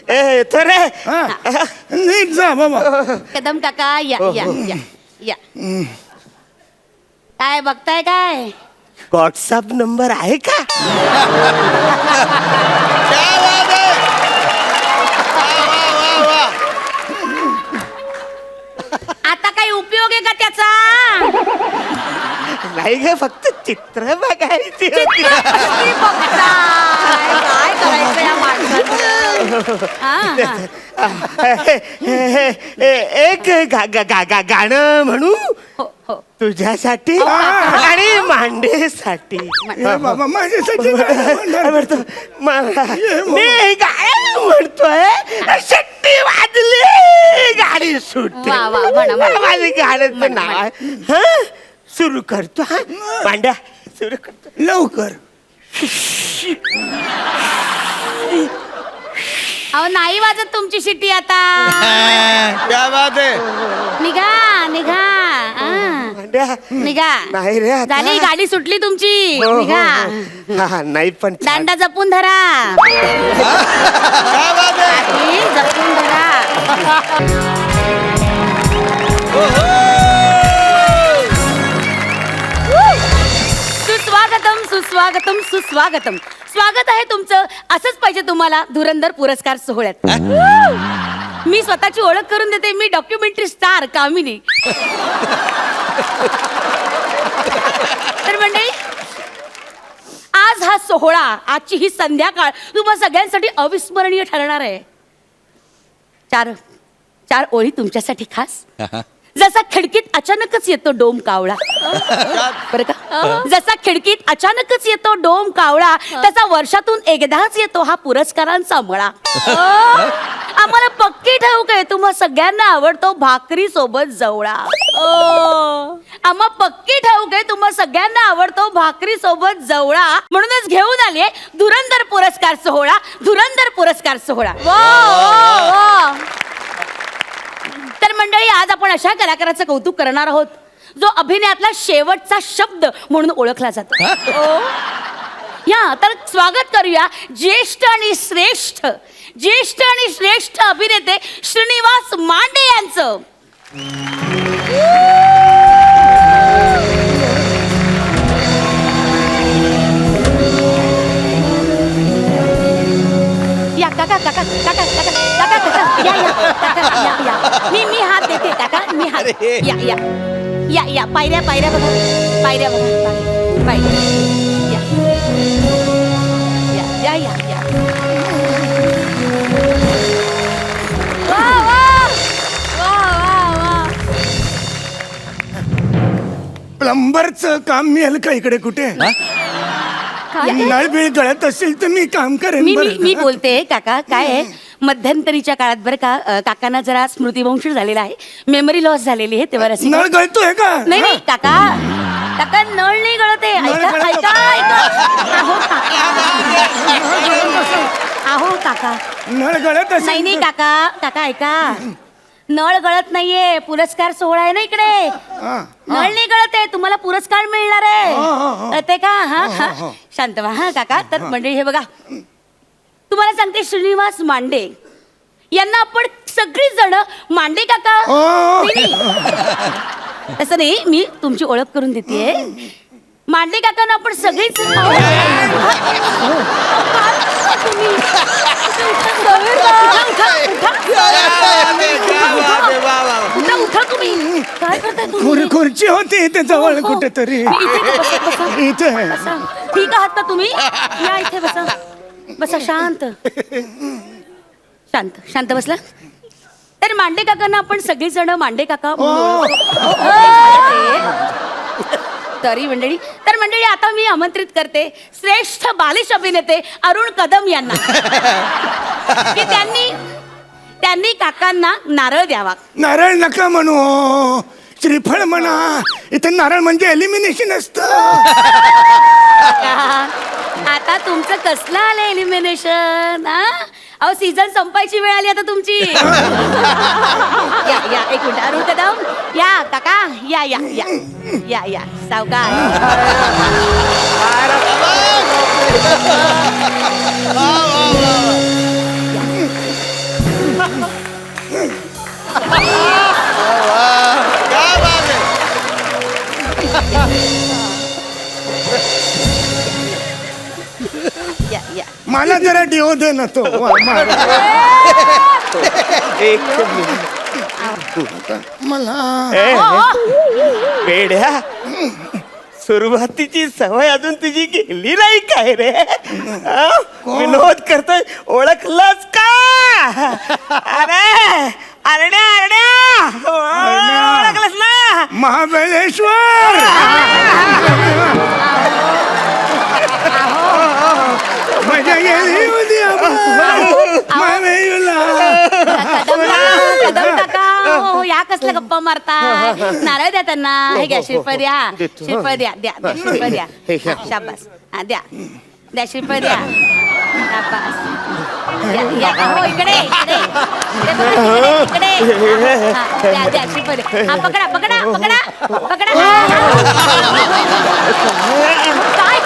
येतो रे. नीट जा बाबा. कदम काका या या या या. काय बघताय काय? व्हॉट्सअप नंबर आहे का? आता काही उपयोग आहे का त्याचा? नाही ग, फक्त चित्र बघायची होती. कसली बघताय? काय करायचं या माणसाचं? एक गाणं म्हणू हो हो. तुझ्यासाठी आणि मांडेसाठी. बाबा माझ्यासाठी म्हणतो मी गाणं म्हणतोय, शेट्टी वाजली, गाडी सुटली. वा, वा, म्हणा, म्हणा. माझं गाण्याचं नाव आहे. सुरू करतो. हा मांड्या सुरू करतो लवकर. अहो नाही वाजत तुमची शिट्टी आता. क्या बात आहे. निघा निघा. मांड्या निघा. नाही रे आता. झाली, गाडी सुटली तुमची. हो, हो, निघा. हो. हा, नाही पण छान. दांडा जपून धरा. गाडी जपून धरा. सुस्वागतम सुस्वागतम सुस्वागतम. स्वागत आहे तुमचं. असंच पाहिजे तुम्हाला धुरंधर पुरस्कार सोहळ्यात. मी स्वतःची ओळख करून देते. मी डॉक्युमेंटरी स्टार कामिनी. तर मंडळी, आज हा सोहळा, आजची ही संध्याकाळ तुम्हा सगळ्यांसाठी अविस्मरणीय ठरणार आहे. चार ओळी तुमच्यासाठी खास. जसा खिडकीत अचानकच येतो डोम कावळा. बरं का? जसा खिडकीत अचानकच येतो डोम कावळा, तसा वर्षातून एकदाच येतो हा पुरस्कारांचा मळा. आम्हाला पक्की ठाऊक आहे तुम्हा सगळ्यांना आवडतो भाकरी सोबत जवळा. आम्हा पक्की ठाऊक आहे तुम्हा सगळ्यांना आवडतो भाकरी सोबत जवळा. म्हणूनच घेऊन आले धुरंधर पुरस्कार सोहळा. धुरंधर पुरस्कार सोहळा. तर मंडळी, आज आपण अशा कलाकाराचं कौतुक करणार आहोत जो अभिनयातला शेवटचा शब्द म्हणून ओळखला जातो. या तर स्वागत करूया ज्येष्ठ आणि श्रेष्ठ अभिनेते श्रीनिवास मांडे यांचं. या काका काका काका काका काका काका या या काका या या. मी हात देते काका. मी हात. या या या या. पायऱ्या बघा. पायऱ्या बघा. पायऱ्या. या या या या. वा वा वा वा. प्लंबरचं काम मिळेल का इकडे कुठे? नळ बिळ गळत असेल तर मी काम करेन. मी बोलते काका. काय आहे, मध्यंतरीच्या काळात बरं का, काकांना जरा स्मृतिभ्रंश झालेला आहे, मेमरी लॉस झालेली आहे. तेव्हा नळ गळतोय का? नाही काका, काका नळ नाही गळते. ऐका. आहो काका. नळ गळत असेल. नाही काका ऐका. नळ गळत नाहीये. पुरस्कार सोहळा आहे ना इकडे. नळ नाही गळत आहे. तुम्हाला पुरस्कार मिळणार आहे. कळते का? हा शांत व्हा. हा काका. तर मंडळी हे बघा, तुम्हाला सांगते, श्रीनिवास मांडे यांना आपण सगळी जण मांडे काका. तसं नाही, मी तुमची ओळख करून देते. मांडे काकांना आपण सगळीच. उठा तुम्ही. काय करताय तुम्ही? खुर्ची होती इथे जवळ कुठेतरी. इथे ठीक आहात का तुम्ही? या इथे बसा. बसा. शांत शांत शांत बसला. तर मांडे काकांना आपण सगळीजण मांडे काका तरी मंडळी. तर मंडळी, आता मी आमंत्रित करते श्रेष्ठ बालिश अभिनेते अरुण कदम यांना की त्यांनी काकांना नारळ द्यावा. नारळ नका म्हणू, श्रीफळ म्हणा. इथे नारळ म्हणजे एलिमिनेशन असतं. आता तुमचं कसलं आलं एलिमिनेशन? अहो सीझन संपायची वेळ आली आता तुमची. या या एक मिनिट. अरुण कदम या. काका या या या या या. सावकाश. मराठी होते ना तो एक मिनिट. मला ए, पेढ्या सुरुवातीची सवय अजून तुझी गेली नाही काय रे? हा? विनोद करतोय, ओळखलंच का? अरे अरण्या अरण्या ओळखलंस ना? महाबळेश्वर मजा गेली होती कदम काका हो या कसल्या गप्पा मारता नारळ द्या त्यांना हे घ्या श्रीफळ द्या श्रीफळ द्या द्या द्या श्रीफळ द्या हा, शाबास हा द्या द्या श्रीफळ द्या शाबास या हो इकडे इकडे इकडे बघा, इकडे इकडे हा, द्या द्या श्रीफळ द्या हा पकडा पकडा पकडा पकडा हा, काय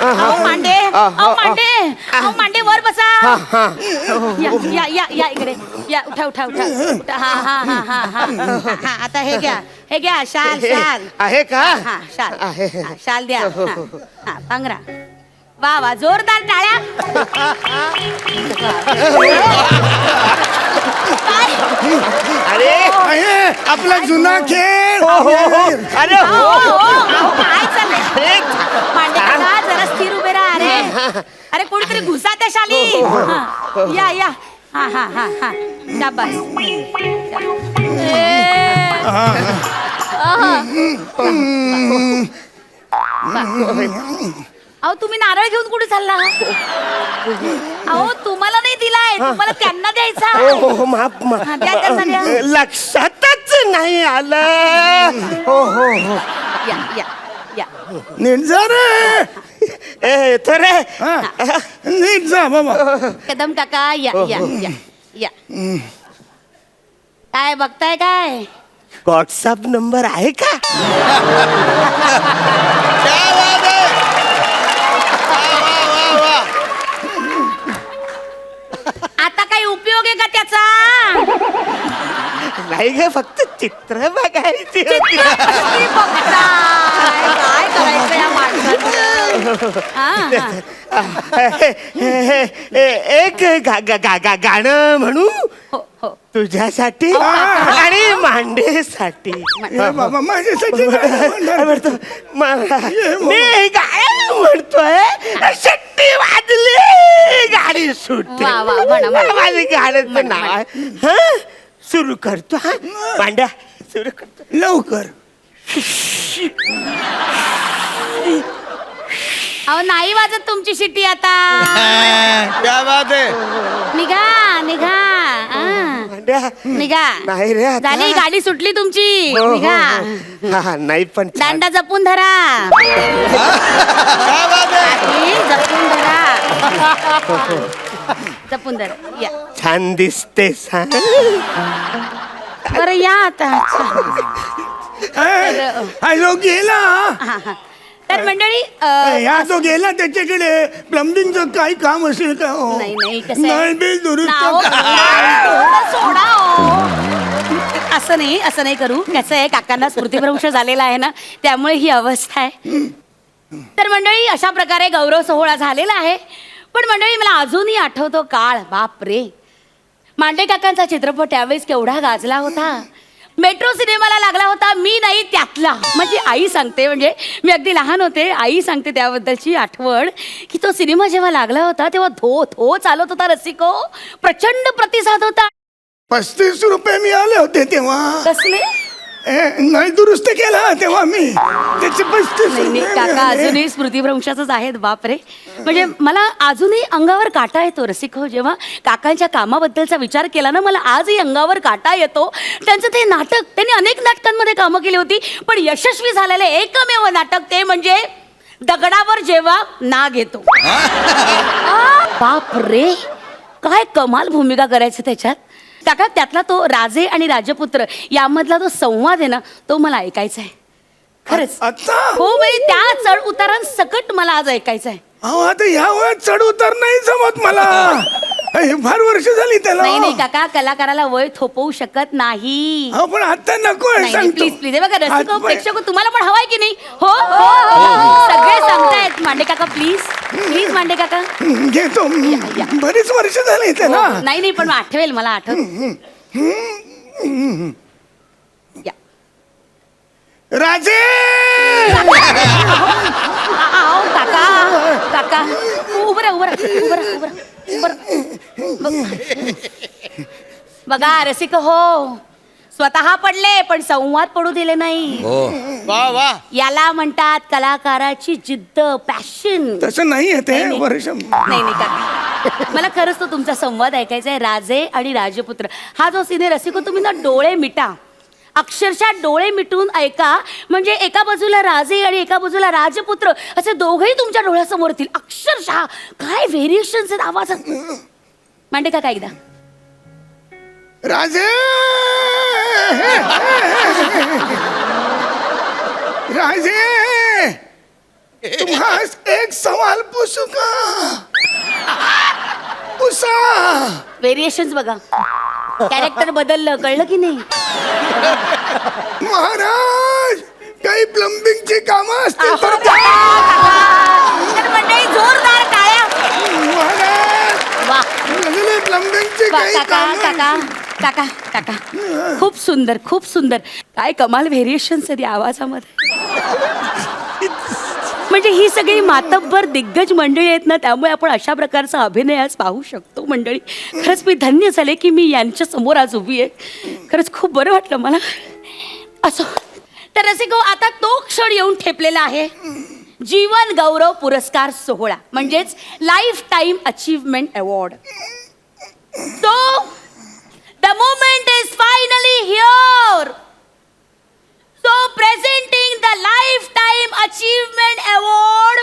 अहो मांडे अहो मांडे अहो मांडे वर बसा या या या या इकडे या उठा उठा उठा उठा. हा हा हा हा हा हा आता हे घ्या शाल शाल आहे का? हा शाल आहे. हा, शाल द्या हा हा, पांघरा वा वा जोरदार टाळ्या काय? अरे आपला जुना खेळ अरे अहो, अहो, काय चाललंय मांडे काका जरा स्थिर उभे राहा अरे कोणीतरी घुसा त्या शाली हा, या या हा हा हा हा शाबास अहो तुम्ही नारळ घेऊन कुठे चालला अहो तुम्हाला नाही दिलाय तुम्हाला त्यांना द्यायचा हो माफ हा, द्या त्यांना द्या. लक्षातच नाही आलं. हो हो हो या या या नीट जा रे ए तर रे नीट जा बाबा कदम काका या या या या काय बघताय काय व्हॉट्सअप नंबर आहे का? आता काही उपयोग आहे का त्याचा नाही ग फक्त चित्र बघायची होती. चित्र कसली बघताय? काय करायचं या माणसाचं? हा, हा. एक गाणं म्हणू हो हो तुझ्यासाठी आणि मांडेसाठी. बाबा माझ्यासाठी काय म्हणणार? म्हणतो मी गाणं म्हणतोय शट्टी वाजली गाडी सुटते. वा, वा, म्हणा, म्हणा. माझी गाण्याचं नाव आहे. हं? सुरू करतो हा मांड्या सुरू करतो लवकर अहो नाही वाजत तुमची शिट्टी आता क्या बात आहे निघा निघा हा. मांड्या निघा नाही रे आता. झाली गाडी सुटली तुमची हो, हो, निघा हो. हा, नाही पण छान. दांडा जपून धरा ही, जपून धरा जपून धरा या छान दिसतेस हा. बरं या आता हा जो गेला हा, हा. तर मंडळी ह्या जो गेला त्याच्याकडे प्लंबिंगचं काही काम असेल का हो? नाही नाही कसं आहे? नळ बिल दुरुस्त नाव- करा. सोडा हो. असं नाही करू कसं आहे काकांना स्मृतिभ्रंश झालेला आहे ना त्यामुळे ही अवस्था आहे तर मंडळी अशा प्रकारे गौरव सोहळा झालेला आहे पण मंडळी मला अजूनही आठवतो काळ बाप रे मांडे काकांचा चित्रपट त्यावेळेस केवढा गाजला होता मेट्रो सिनेमाला लागला होता मी नाही त्यातला माझी आई सांगते म्हणजे मी अगदी लहान होते आई सांगते त्याबद्दलची आठवण की तो सिनेमा जेव्हा लागला होता तेव्हा धो धो चालत होता रसिको प्रचंड प्रतिसाद होता 35 रुपये मिळाले होते तेव्हा कसले नळ दुरुस्त केला तेव्हा मी त्याचे 35 नाही काका रुपये अजूनही स्मृतिभ्रंशाचंच आहेत बापरे म्हणजे मला अजूनही अंगावर काटा येतो रसिक हो जेव्हा काकांच्या कामाबद्दलचा विचार केला ना मला आजही अंगावर काटा येतो त्यांचं ते नाटक त्यांनी अनेक नाटकांमध्ये कामं केली होती पण यशस्वी झालेले एकमेव नाटक ते म्हणजे दगडावर जेव्हा नाग येतो बाप रे काय कमाल भूमिका करायचं त्याच्यात काका त्यातला तो राजे आणि राजपुत्र यामधला तो संवाद आहे ना तो मला ऐकायचा आहे खरंच आता हो बाई त्या चढ उतारांसकट मला आज ऐकायचं आहे अहो आता ह्या वयात चढ उतार नाही जमत मला हे फार वर्ष झाली त्याला नाही नाही काका कलाकाराला वय थोपवू शकत नाही अहो पण आता नको आहे, सांगतो. प्लीज प्लीज बघा रसिक आज- प्रेक्षक तुम्हाला पण हवाय की नाही हो हो हो, हो. सगळे सांगतायत मांडे काका प्लीज प्लीज मांडे काका. घेतो या. बरीच वर्ष झाली इथे ना. नाही नाही पण आठवेल मला आठवत. या. राजे आओ काका काका उभं राहा, उभं राहा, उभं राहा, उभं राहा, उभं राहा. बघा रसिक हो, स्वतः पडले पण संवाद पडू दिले नाही. वा वा. याला म्हणतात कलाकाराची जिद्द, पॅशन. तसं नाही आहे ते नाही. वर्ष. नाही नाही काका, मला खरंच तो तुमचा संवाद ऐकायचा आहे. राजे आणि राजपुत्र हा जो सिने रसिको, तुम्ही ना डोळे मिटा, अक्षरशः डोळे मिटून ऐका. म्हणजे एका बाजूला राजे आणि एका बाजूला राजपुत्र असे दोघेही तुमच्या डोळ्यासमोर येतील. अक्षरशः काय व्हेरिएशन्स आहेत आवाजात. मांडे काका एकदा. राजे राजे तुम्हास एक सवाल पूछू का? पूछा. व्हेरिएशन्स बघा, कॅरेक्टर बदललं, कळलं की नाही. महाराज काही प्लंबिंगची कामं असतील तर तर मंडळी जोरदार टाळ्या. महाराज वा प्लंबिंगची वा, काही काका कामं काका काका काका खूप सुंदर, खूप सुंदर. काय कमाल व्हेरिएशन्स आहेत या आवाजामध्ये. म्हणजे ही सगळी मातब्बर दिग्गज मंडळी आहेत ना, त्यामुळे आपण अशा प्रकारचा अभिनय आज पाहू शकतो. मंडळी खरंच मी धन्य झाले की मी यांच्या समोर आज उभी आहे. खरंच खूप बरं वाटलं मला. असो तर रसिको, आता तो क्षण येऊन ठेपलेला आहे, जीवन गौरव पुरस्कार सोहळा, म्हणजेच life time achievement award. So the moment is finally here. So presenting the Lifetime Achievement Award,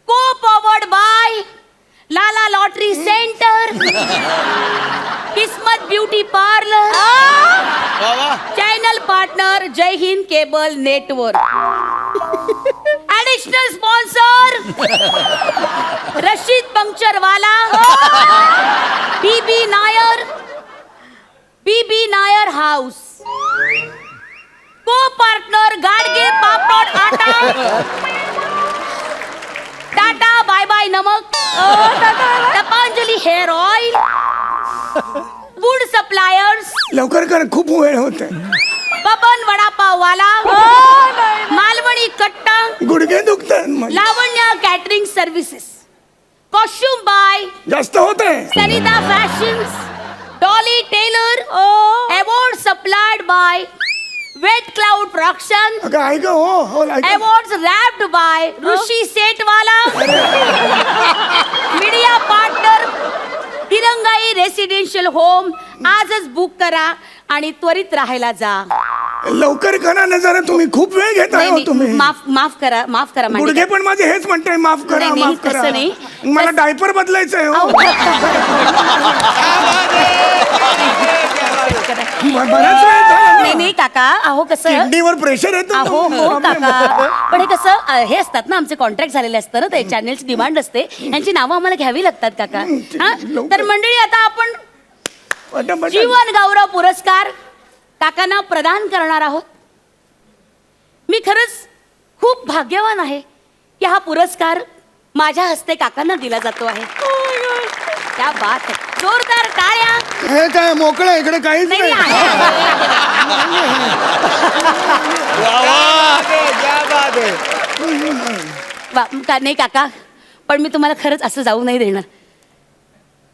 co-powered by Lala Lottery Center, Kismat Beauty Parlor, वा वा. channel partner Jai Hind Cable Network. Additional sponsor Rashid Puncture Wala, BB Nair House. Co-partner Gadge papad आटा, Tata bye bye नमक, Patanjali hair oil, food suppliers, लवकर कर, खूप वेळ होते. बबन वडापाव वाला, मालवणी कट्टा, गुडघे दुखतात. Lavanya catering services, costume by जास्त होते. Sarita fashions, Dolly tailor, award supplied by wet cloud production, अगं ऐक हो ऐक. Awards wrapped by Rishi Sethwala, media partner Tirangai residential home. आजच बुक करा आणि त्वरित राहायला जा. लवकर करा ना जरा, तुम्ही खूप वेळ घेताय हो तुम्ही. माफ करा मांडे गुडघे पण माझे हेच म्हणताय, माफ करा नाही, माफ करा. तसं नाही. मला डायपर बदलायचंय हो. बराच वेळ झाला ना. नाही काका, अहो कसं किडनीवर प्रेशर येतो. अहो हो काका, पण हे कसं हे असतात ना, आमचे कॉन्ट्रॅक्ट झालेले असतं ना, ते चॅनलची डिमांड असते, यांची नावं आम्हाला घ्यावी लागतात काका. हा तर मंडळी, आता आपण पटापट. जीवन गौरव पुरस्कार काकांना प्रदान करणार आहोत. मी खरंच खूप भाग्यवान आहे की हा पुरस्कार माझ्या हस्ते काकांना दिला जातो आहे. क्या बात है, जोरदार टाळ्या. हे काय मोकळं आहे, इकडे काहीच नाही, नाही. नाही, आहे. नाही काका, पण मी तुम्हाला खरंच असं जाऊ नाही देणार.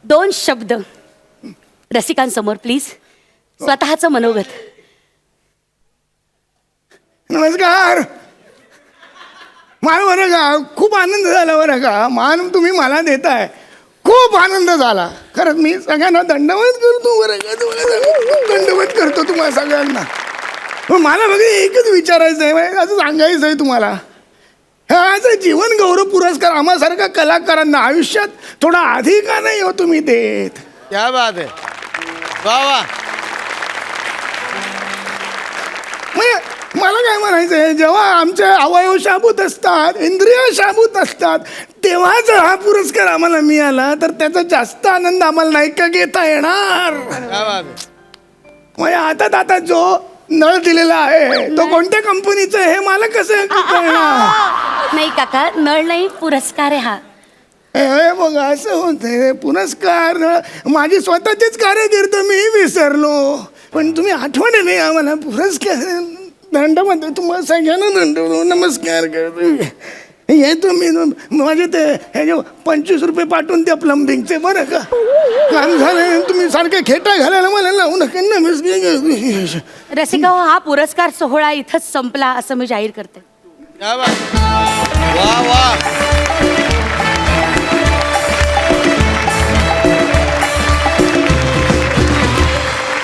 2 शब्द रसिकांसमोर प्लीज, स्वतःचं मनोगत. नमस्कार. मला बरं का खूप आनंद झाला बरं का. मान तुम्ही मला देताय, खूप आनंद झाला खरंच. मी सगळ्यांना दंडवत करतो बरं का, तुम्हाला दंडवत करतो तुम्हाला सगळ्यांना. पण मला बघा एकच विचारायचं आहे, असं सांगायचं आहे तुम्हाला, हा जीवन गौरव पुरस्कार आम्हासारख्या कलाकारांना आयुष्यात थोडा अधिक का नाही हो तुम्ही देत. क्या बात है. वा वा. मला काय म्हणायचं आहे, जेव्हा आमचे अवयव शाबूत असतात, इंद्रिय शाबूत असतात, तेव्हा जर हा पुरस्कार आम्हाला मिळाला तर त्याचा जास्त आनंद आम्हाला नाही का घेता येणार. क्या बात है. म्हणजे आता जो नळ दिलेला आहे तो कोणत्या कंपनीचा आहे हे मला कसं कळणार? नाही काका, नळ नाही, पुरस्कार आहे हा. हे बघ असं होते पुरस्कार माझी स्वतःचीच कारकीर्द मी विसरलो पण तुम्ही आठवण नाही आम्हाला पुरस्कार दंडमध्ये तुम्हाला सगळ्यांना दंड नमस्कार करतो येतो मी माझे ते हे जे 25 रुपये पाठवून त्या प्लंबिंगचे बरं का काम झालं तुम्ही सारखे खेटा घालायला मला लावू नका नमस्कार. रसिका हो, हा पुरस्कार सोहळा इथंच संपला असं मी जाहीर करते. क्या बात. वा वा